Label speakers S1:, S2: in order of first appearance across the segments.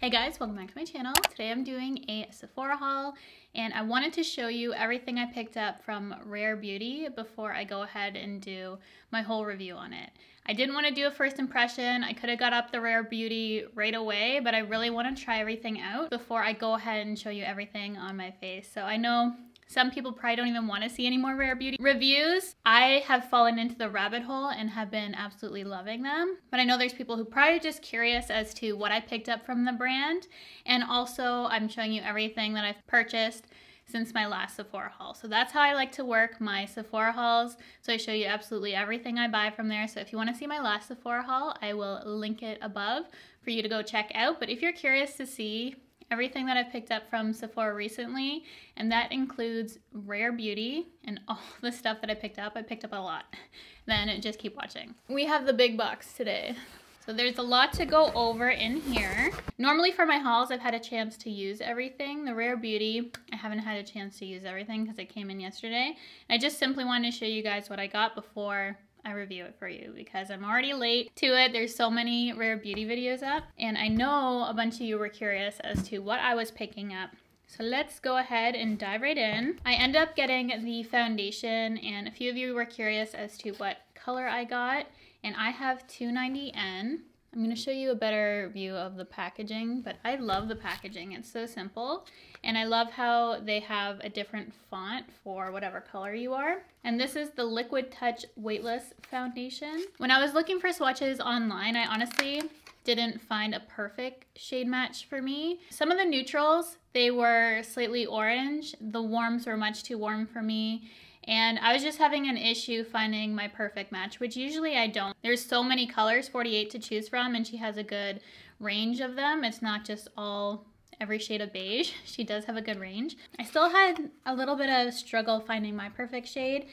S1: Hey guys, welcome back to my channel. Today I'm doing a Sephora haul and I wanted to show you everything I picked up from Rare Beauty before I go ahead and do my whole review on it. I didn't want to do a first impression. I could have got up the Rare Beauty right away, but I really want to try everything out before I go ahead and show you everything on my face. So I know some people probably don't even want to see any more Rare Beauty reviews. I have fallen into the rabbit hole and have been absolutely loving them. But I know there's people who probably just curious as to what I picked up from the brand. And also I'm showing you everything that I've purchased since my last Sephora haul. So that's how I like to work my Sephora hauls. So I show you absolutely everything I buy from there. So if you want to see my last Sephora haul, I will link it above for you to go check out. But if you're curious to see everything that I've picked up from Sephora recently, and that includes Rare Beauty and all the stuff that I picked up a lot, then just keep watching. We have the big box today. So there's a lot to go over in here. Normally for my hauls, I've had a chance to use everything. The Rare Beauty, I haven't had a chance to use everything because it came in yesterday. I just simply wanted to show you guys what I got before I review it for you because I'm already late to it. There's so many Rare Beauty videos up and I know a bunch of you were curious as to what I was picking up. So let's go ahead and dive right in. I ended up getting the foundation and a few of you were curious as to what color I got, and I have 290N. I'm going to show you a better view of the packaging, but I love the packaging. It's so simple, and I love how they have a different font for whatever color you are. And this is the Liquid Touch Weightless Foundation. When I was looking for swatches online, I honestly didn't find a perfect shade match for me. Some of the neutrals, they were slightly orange. The warms were much too warm for me. And I was just having an issue finding my perfect match, which usually I don't. There's so many colors, 48 to choose from, and she has a good range of them. It's not just all every shade of beige. She does have a good range. I still had a little bit of struggle finding my perfect shade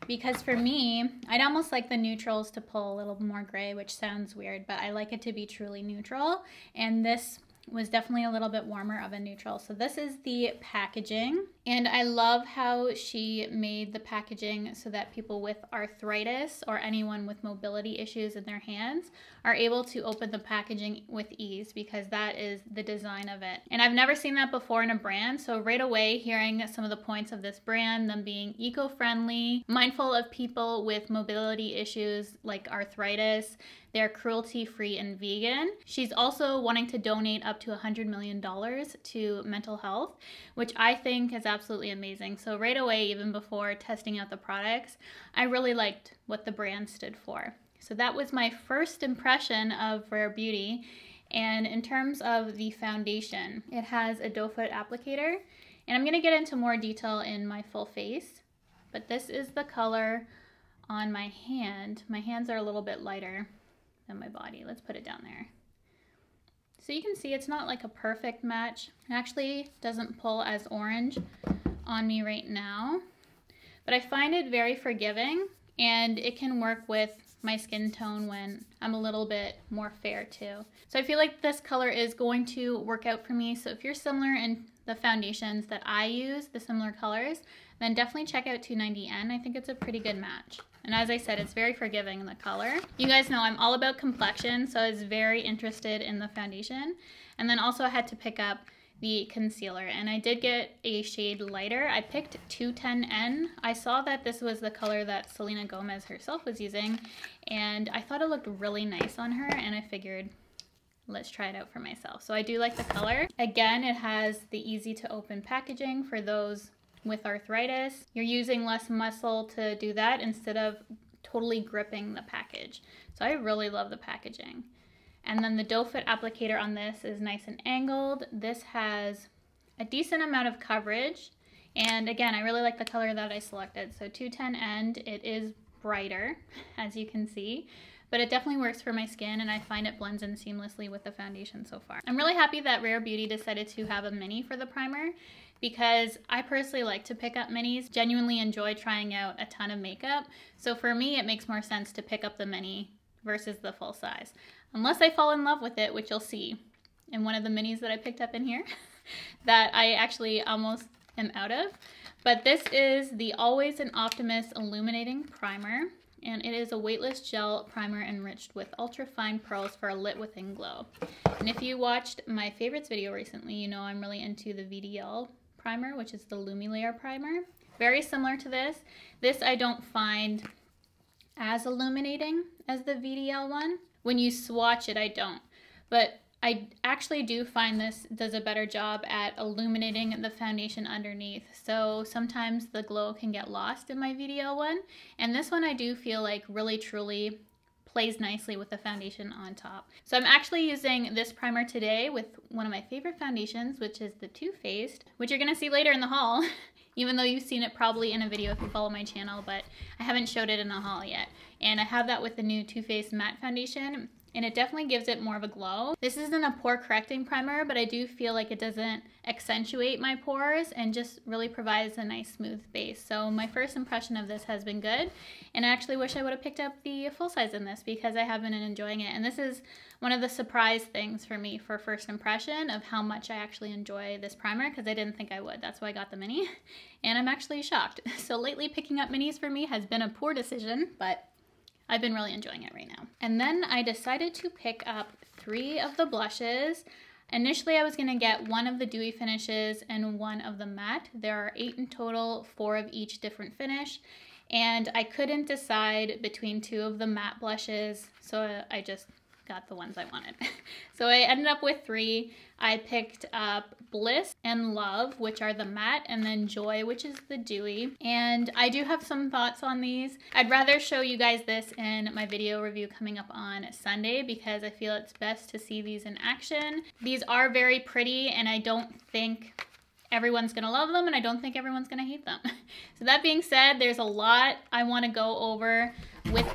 S1: because for me, I'd almost like the neutrals to pull a little more gray, which sounds weird, but I like it to be truly neutral. And this was definitely a little bit warmer of a neutral. So this is the packaging, and I love how she made the packaging so that people with arthritis or anyone with mobility issues in their hands are able to open the packaging with ease, because that is the design of it. And I've never seen that before in a brand, so right away hearing some of the points of this brand, them being eco-friendly, mindful of people with mobility issues like arthritis, they're cruelty-free and vegan. She's also wanting to donate up to $100 million to mental health, which I think is absolutely amazing. So right away, even before testing out the products, I really liked what the brand stood for. So that was my first impression of Rare Beauty. And in terms of the foundation, it has a doe foot applicator, and I'm gonna get into more detail in my full face, but this is the color on my hand. My hands are a little bit lighter than my body. Let's put it down there. So you can see it's not like a perfect match. It actually doesn't pull as orange on me right now, but I find it very forgiving, and it can work with my skin tone when I'm a little bit more fair too. So I feel like this color is going to work out for me. So if you're similar in the foundations that I use, the similar colors, then definitely check out 290N. I think it's a pretty good match. And as I said, it's very forgiving in the color. You guys know I'm all about complexion, so I was very interested in the foundation. And then also I had to pick up the concealer, and I did get a shade lighter. I picked 210N. I saw that this was the color that Selena Gomez herself was using, and I thought it looked really nice on her, and I figured let's try it out for myself. So I do like the color. Again, it has the easy to open packaging for those with arthritis. You're using less muscle to do that instead of totally gripping the package. So I really love the packaging. And then the doe foot applicator on this is nice and angled. This has a decent amount of coverage. And again, I really like the color that I selected. So 210N, it is brighter, as you can see, but it definitely works for my skin, and I find it blends in seamlessly with the foundation so far. I'm really happy that Rare Beauty decided to have a mini for the primer, because I personally like to pick up minis, genuinely enjoy trying out a ton of makeup. So for me, it makes more sense to pick up the mini versus the full size. Unless I fall in love with it, which you'll see in one of the minis that I picked up in here that I actually almost am out of. But this is the Always an Optimus Illuminating Primer. and it is a weightless gel primer enriched with ultra fine pearls for a lit within glow. And if you watched my favorites video recently, you know I'm really into the VDL primer, which is the Lumilayer primer. Very similar to this. This I don't find as illuminating as the VDL one. When you swatch it, I don't. But I actually do find this does a better job at illuminating the foundation underneath. So sometimes the glow can get lost in my VDL one. And this one I do feel like really truly plays nicely with the foundation on top. So I'm actually using this primer today with one of my favorite foundations, which is the Too Faced, which you're gonna see later in the haul, even though you've seen it probably in a video if you follow my channel, but I haven't showed it in a haul yet. And I have that with the new Too Faced Matte Foundation, and it definitely gives it more of a glow. This isn't a pore correcting primer, but I do feel like it doesn't accentuate my pores and just really provides a nice smooth base. So my first impression of this has been good, and I actually wish I would have picked up the full size in this because I have been enjoying it. And this is one of the surprise things for me for first impression of how much I actually enjoy this primer, because I didn't think I would. That's why I got the mini, and I'm actually shocked. So lately picking up minis for me has been a poor decision, but I've been really enjoying it right now. And then I decided to pick up 3 of the blushes. Initially I was gonna get 1 of the dewy finishes and 1 of the matte. There are 8 in total, 4 of each different finish. And I couldn't decide between 2 of the matte blushes, so I just got the ones I wanted. So I ended up with 3. I picked up Bliss and Love, which are the matte, and then Joy, which is the dewy. And I do have some thoughts on these. I'd rather show you guys this in my video review coming up on Sunday because I feel it's best to see these in action. These are very pretty, and I don't think everyone's gonna love them, and I don't think everyone's gonna hate them. So that being said, there's a lot I wanna go over with.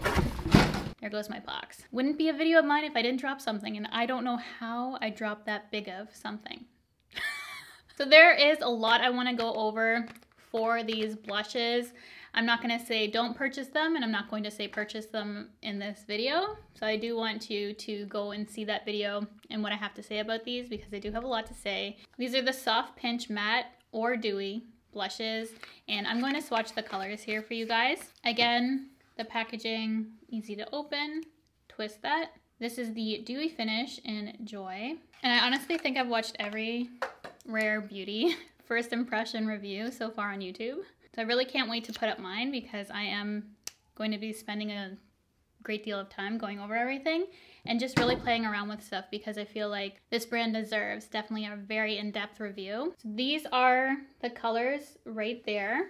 S1: There goes my box. Wouldn't be a video of mine if I didn't drop something, and I don't know how I dropped that big of something. So there is a lot I want to go over for these blushes. I'm not going to say don't purchase them, and I'm not going to say purchase them in this video. So I do want you to go and see that video and what I have to say about these, because I do have a lot to say. These are the Soft Pinch Matte or Dewy blushes, and I'm going to swatch the colors here for you guys. Again, the packaging, easy to open, twist that. This is the Dewy Finish in Joy. And I honestly think I've watched every Rare Beauty first impression review so far on YouTube. So I really can't wait to put up mine because I am going to be spending a great deal of time going over everything and just really playing around with stuff because I feel like this brand deserves definitely a very in-depth review. So these are the colors right there.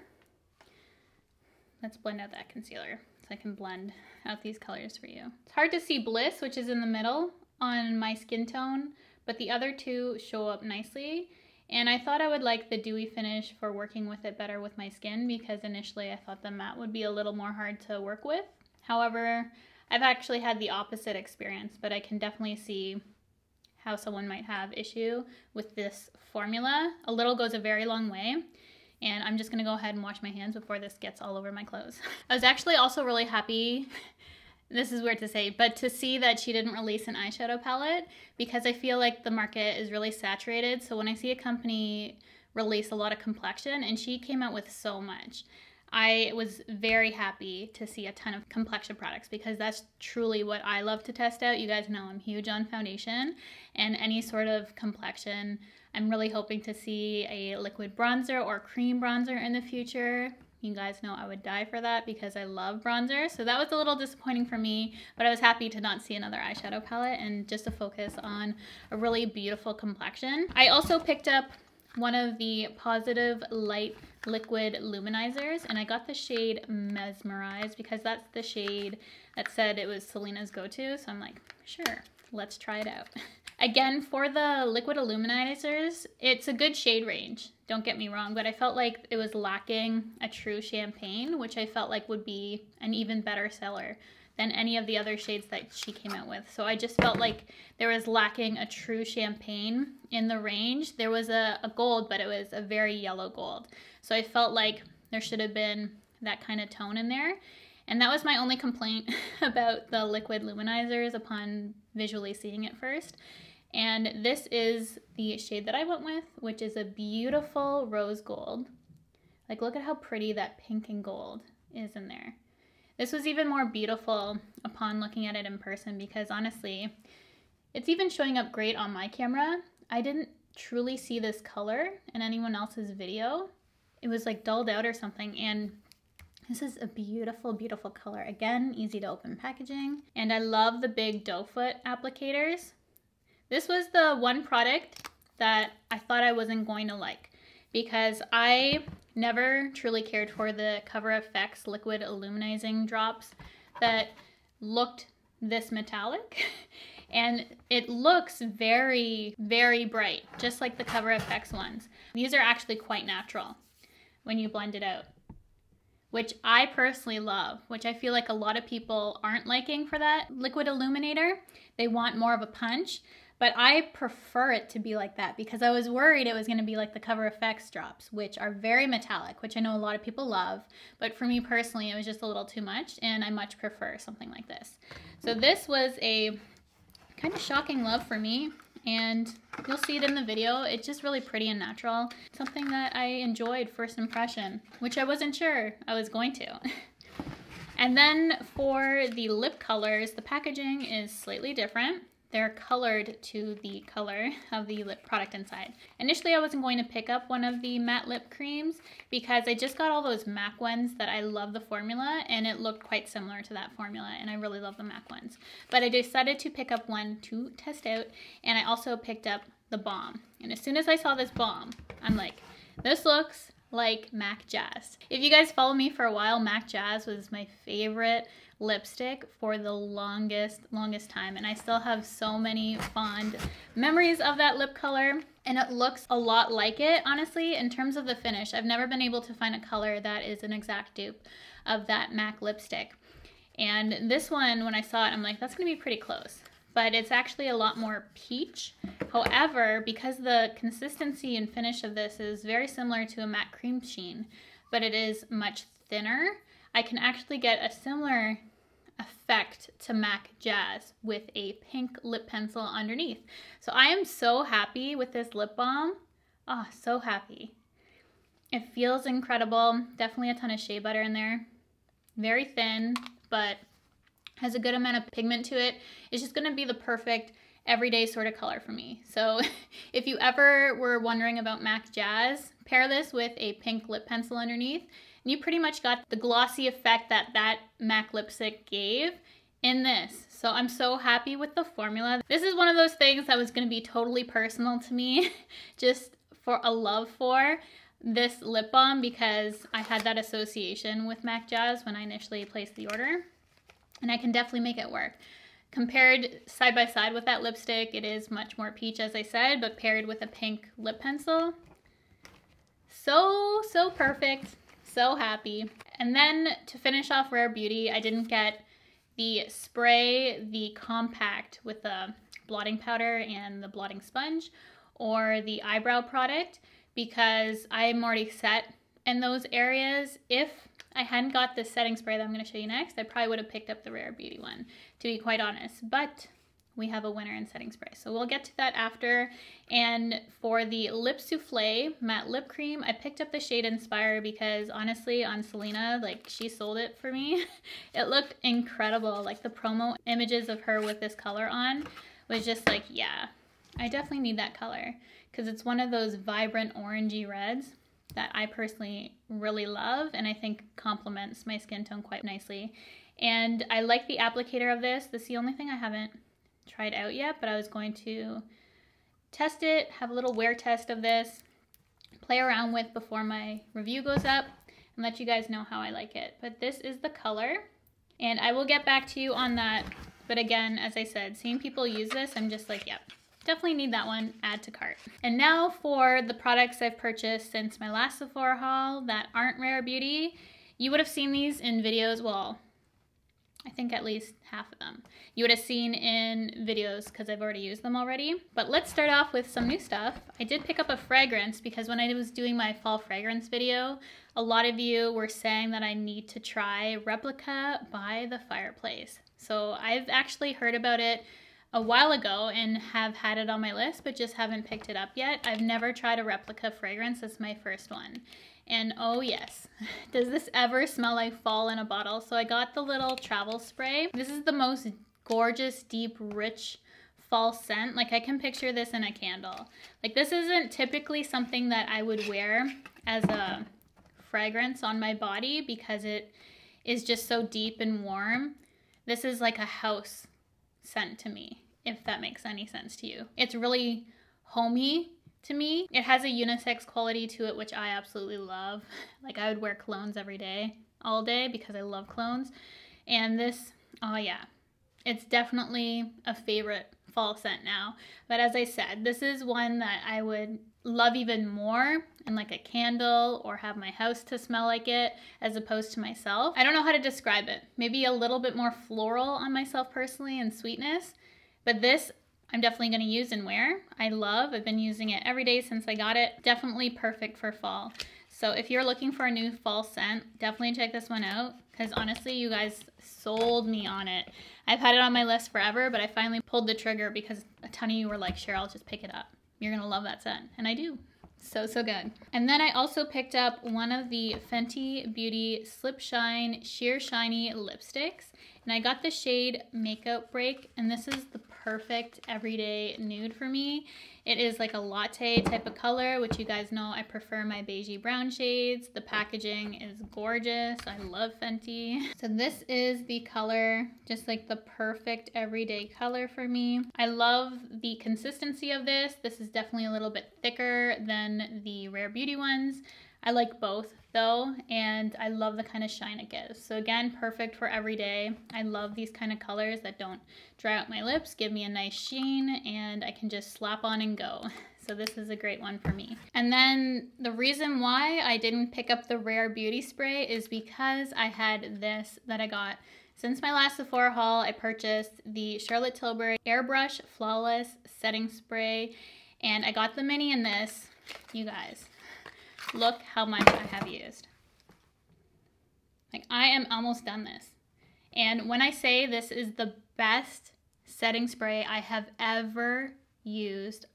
S1: Let's blend out that concealer so I can blend out these colors for you. It's hard to see Bliss, which is in the middle on my skin tone, but the other 2 show up nicely. And I thought I would like the Dewy Finish for working with it better with my skin because initially I thought the matte would be a little more hard to work with. However, I've actually had the opposite experience, but I can definitely see how someone might have issue with this formula. A little goes a very long way. And I'm just gonna go ahead and wash my hands before this gets all over my clothes. I was actually also really happy, this is weird to say, but to see that she didn't release an eyeshadow palette because I feel like the market is really saturated. So when I see a company release a lot of complexion, and she came out with so much, I was very happy to see a ton of complexion products because that's truly what I love to test out. You guys know I'm huge on foundation and any sort of complexion. I'm really hoping to see a liquid bronzer or cream bronzer in the future. You guys know I would die for that because I love bronzer. So that was a little disappointing for me, but I was happy to not see another eyeshadow palette and just to focus on a really beautiful complexion. I also picked up one of the Positive Light Liquid Luminizers, and I got the shade Mesmerized because that's the shade that said it was Selena's go-to. So I'm like, sure, let's try it out. Again, for the liquid illuminizers, it's a good shade range, don't get me wrong, but I felt like it was lacking a true champagne, which I felt like would be an even better seller than any of the other shades that she came out with. So I just felt like there was lacking a true champagne in the range. There was a gold, but it was a very yellow gold. So I felt like there should have been that kind of tone in there. And that was my only complaint about the liquid luminizers upon visually seeing it first. And this is the shade that I went with, which is a beautiful rose gold. Like, look at how pretty that pink and gold is in there. This was even more beautiful upon looking at it in person because honestly, it's even showing up great on my camera. I didn't truly see this color in anyone else's video. It was like dulled out or something, and this is a beautiful, beautiful color. Again, easy to open packaging. And I love the big doe foot applicators. This was the one product that I thought I wasn't going to like because I never truly cared for the Cover FX liquid illuminizing drops that looked this metallic. And it looks very, very bright, just like the Cover FX ones. These are actually quite natural when you blend it out, which I personally love, which I feel like a lot of people aren't liking for that liquid illuminator. They want more of a punch, but I prefer it to be like that because I was worried it was gonna be like the Cover FX drops, which are very metallic, which I know a lot of people love, but for me personally, it was just a little too much, and I much prefer something like this. So this was a kind of shocking love for me, and you'll see it in the video. It's just really pretty and natural. Something that I enjoyed first impression, which I wasn't sure I was going to. And then for the lip colors, the packaging is slightly different. They're colored to the color of the lip product inside. Initially, I wasn't going to pick up one of the matte lip creams because I just got all those MAC ones that I love the formula, and it looked quite similar to that formula, and I really love the MAC ones. But I decided to pick up one to test out, and I also picked up the balm. And as soon as I saw this balm, I'm like, this looks like MAC Jazz. If you guys follow me for a while, MAC Jazz was my favorite lipstick for the longest time, and I still have so many fond memories of that lip color, and it looks a lot like it. Honestly, in terms of the finish, I've never been able to find a color that is an exact dupe of that MAC lipstick, and this one, when I saw it, I'm like, that's gonna be pretty close, but it's actually a lot more peach. However, because the consistency and finish of this is very similar to a matte cream sheen, but it is much thinner, I can actually get a similar effect to MAC Jazz with a pink lip pencil underneath. So I am so happy with this lip balm. Oh, so happy. It feels incredible. Definitely a ton of shea butter in there. Very thin, but has a good amount of pigment to it. It's just gonna be the perfect everyday sort of color for me. So if you ever were wondering about MAC Jazz, pair this with a pink lip pencil underneath, and you pretty much got the glossy effect that that MAC lipstick gave in this. So I'm so happy with the formula. This is one of those things that was gonna be totally personal to me, just for a love for this lip balm because I had that association with MAC Jazz when I initially placed the order, and I can definitely make it work. Compared side by side with that lipstick, it is much more peach, as I said, but paired with a pink lip pencil, so perfect. So happy. And then to finish off Rare Beauty, I didn't get the spray, the compact with the blotting powder and the blotting sponge, or the eyebrow product because I'm already set in those areas. If I hadn't got this setting spray that I'm going to show you next, I probably would have picked up the Rare Beauty one, to be quite honest. But we have a winner in setting spray, so we'll get to that after. And for the Lip Souffle matte lip cream, I picked up the shade Inspire because honestly on Selena, like, she sold it for me. It looked incredible. Like the promo images of her with this color on was just like, yeah, I definitely need that color because it's one of those vibrant orangey reds that I personally really love and I think complements my skin tone quite nicely. And I like the applicator of this. This is the only thing I haven't tried out yet, but I was going to test it, have a little wear test of this, play around with before my review goes up, and let you guys know how I like it. But this is the color, and I will get back to you on that. But again, as I said, seeing people use this, I'm just like, yep, definitely need that one, add to cart. And now for the products I've purchased since my last Sephora haul that aren't Rare Beauty. You would have seen these in videos, well, I think at least half of them. You would have seen in videos because I've already used them already. But let's start off with some new stuff. I did pick up a fragrance because when I was doing my fall fragrance video, a lot of you were saying that I need to try Replica by the Fireplace. So I've actually heard about it a while ago and have had it on my list, but just haven't picked it up yet. I've never tried a replica fragrance. This is my first one. And oh yes, does this ever smell like fall in a bottle? So I got the little travel spray. This is the most gorgeous, deep, rich fall scent. Like I can picture this in a candle. Like this isn't typically something that I would wear as a fragrance on my body because it is just so deep and warm. This is like a house scent to me, if that makes any sense to you. It's really homey to me. It has a unisex quality to it, which I absolutely love. Like I would wear colognes every day, all day, because I love colognes. And this, oh yeah, it's definitely a favorite fall scent now. But as I said, this is one that I would love even more in like a candle or have my house to smell like it as opposed to myself. I don't know how to describe it. Maybe a little bit more floral on myself personally and sweetness. But this I'm definitely going to use and wear. I've been using it every day since I got it. Definitely perfect for fall. So if you're looking for a new fall scent, definitely check this one out because honestly, you guys sold me on it. I've had it on my list forever, but I finally pulled the trigger because a ton of you were like, Cheryl, just pick it up. You're going to love that scent. And I do. So good. And then I also picked up one of the Fenty Beauty Slip Shine Sheer Shiny lipsticks. And I got the shade Makeup Break, and this is the perfect everyday nude for me. It is like a latte type of color, which you guys know I prefer my beigey brown shades. The packaging is gorgeous. I love Fenty. So this is the color, just like the perfect everyday color for me. I love the consistency of this. This is definitely a little bit thicker than the Rare Beauty ones. I like both though, and I love the kind of shine it gives. So again, perfect for every day. I love these kind of colors that don't dry out my lips, give me a nice sheen, and I can just slap on and go. So this is a great one for me. And then the reason why I didn't pick up the Rare Beauty spray is because I had this that I got since my last Sephora haul. I purchased the Charlotte Tilbury Airbrush Flawless Setting Spray, and I got the mini in this, you guys. Look how much I have used. Like I am almost done this. And when I say this is the best setting spray I have ever used,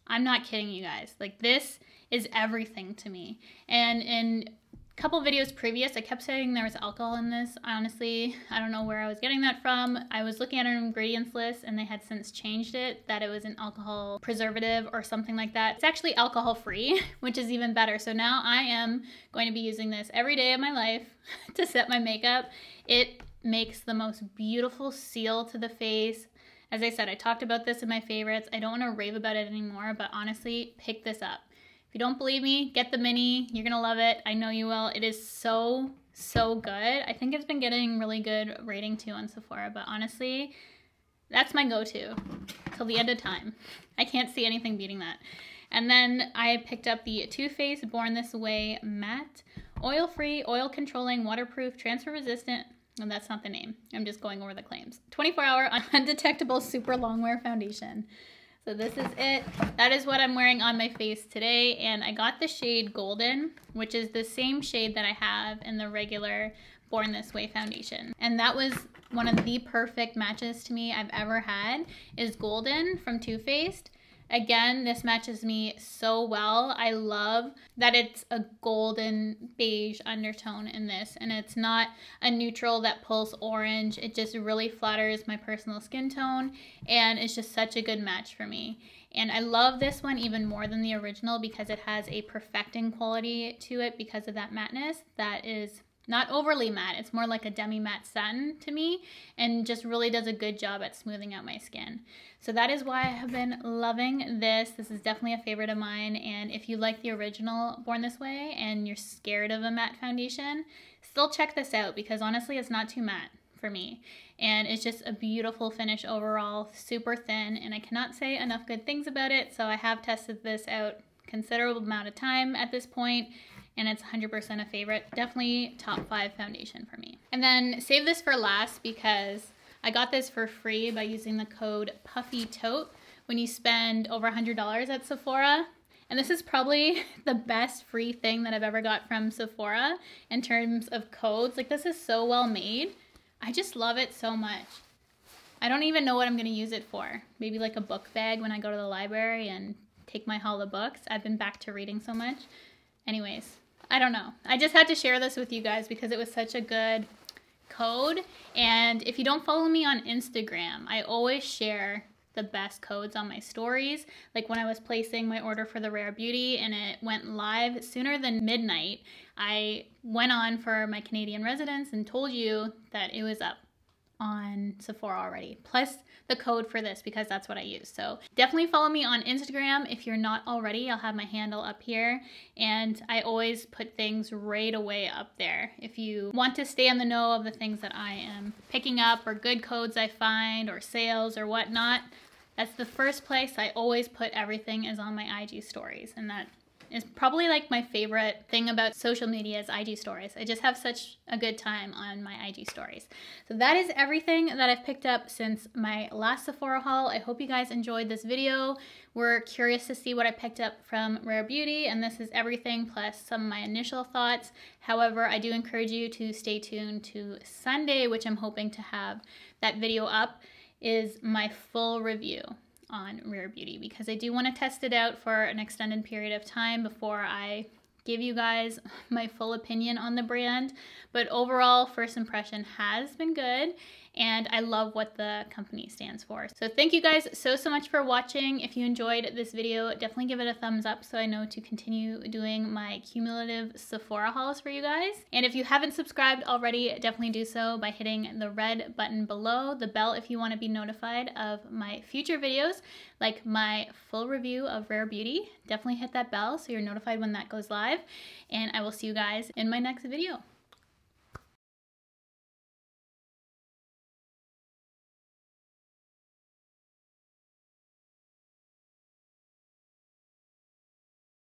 S1: I'm not kidding you guys. Like this is everything to me. And in a couple videos previous, I kept saying there was alcohol in this. Honestly, I don't know where I was getting that from. I was looking at an ingredients list and they had since changed it, that it was an alcohol preservative or something like that. It's actually alcohol free, which is even better. So now I am going to be using this every day of my life to set my makeup. It makes the most beautiful seal to the face. As I said, I talked about this in my favorites. I don't want to rave about it anymore, but honestly, pick this up. If you don't believe me, get the mini. You're going to love it. I know you will. It is so good. I think it's been getting really good rating too on Sephora, but honestly, that's my go-to till the end of time. I can't see anything beating that. And then I picked up the Too Faced Born This Way Matte, oil-free, oil-controlling, waterproof, transfer-resistant, and that's not the name. I'm just going over the claims. 24-hour undetectable super long wear foundation. So this is it. That is what I'm wearing on my face today. And I got the shade Golden, which is the same shade that I have in the regular Born This Way foundation. And that was one of the perfect matches to me I've ever had, is Golden from Too Faced. Again, this matches me so well. I love that it's a golden beige undertone in this, and it's not a neutral that pulls orange. It just really flatters my personal skin tone, and it's just such a good match for me. And I love this one even more than the original because it has a perfecting quality to it because of that matteness that is not overly matte. It's more like a demi-matte satin to me, and just really does a good job at smoothing out my skin. So that is why I have been loving this. This is definitely a favorite of mine. And if you like the original Born This Way and you're scared of a matte foundation, still check this out because honestly, it's not too matte for me. And it's just a beautiful finish overall, super thin, and I cannot say enough good things about it. So I have tested this out a considerable amount of time at this point, and it's 100% a favorite. Definitely top 5 foundation for me. And then save this for last because I got this for free by using the code PUFFYTOTE when you spend over $100 at Sephora. And this is probably the best free thing that I've ever got from Sephora in terms of codes. Like, this is so well made. I just love it so much. I don't even know what I'm gonna use it for. Maybe like a book bag when I go to the library and take my haul of books. I've been back to reading so much. Anyways, I don't know. I just had to share this with you guys because it was such a good code. And if you don't follow me on Instagram, I always share the best codes on my stories. Like when I was placing my order for the Rare Beauty and it went live sooner than midnight, I went on for my Canadian residents and told you that it was up on Sephora already, plus the code for this because that's what I use. So definitely follow me on Instagram if you're not already. I'll have my handle up here, and I always put things right away up there. If you want to stay on the know of the things that I am picking up or good codes I find or sales or whatnot, that's the first place I always put everything is on my IG stories. And that is probably like my favorite thing about social media is IG stories. I just have such a good time on my IG stories. So that is everything that I've picked up since my last Sephora haul. I hope you guys enjoyed this video. We're curious to see what I picked up from Rare Beauty, and this is everything plus some of my initial thoughts. However, I do encourage you to stay tuned to Sunday, which I'm hoping to have that video up, is my full review on Rare Beauty, because I do want to test it out for an extended period of time before I give you guys my full opinion on the brand. But overall, first impression has been good, and I love what the company stands for. So thank you guys so much for watching. If you enjoyed this video, definitely give it a thumbs up so I know to continue doing my cumulative Sephora hauls for you guys. And if you haven't subscribed already, definitely do so by hitting the red button below, the bell if you want to be notified of my future videos, like my full review of Rare Beauty. Definitely hit that bell so you're notified when that goes live, and I will see you guys in my next video.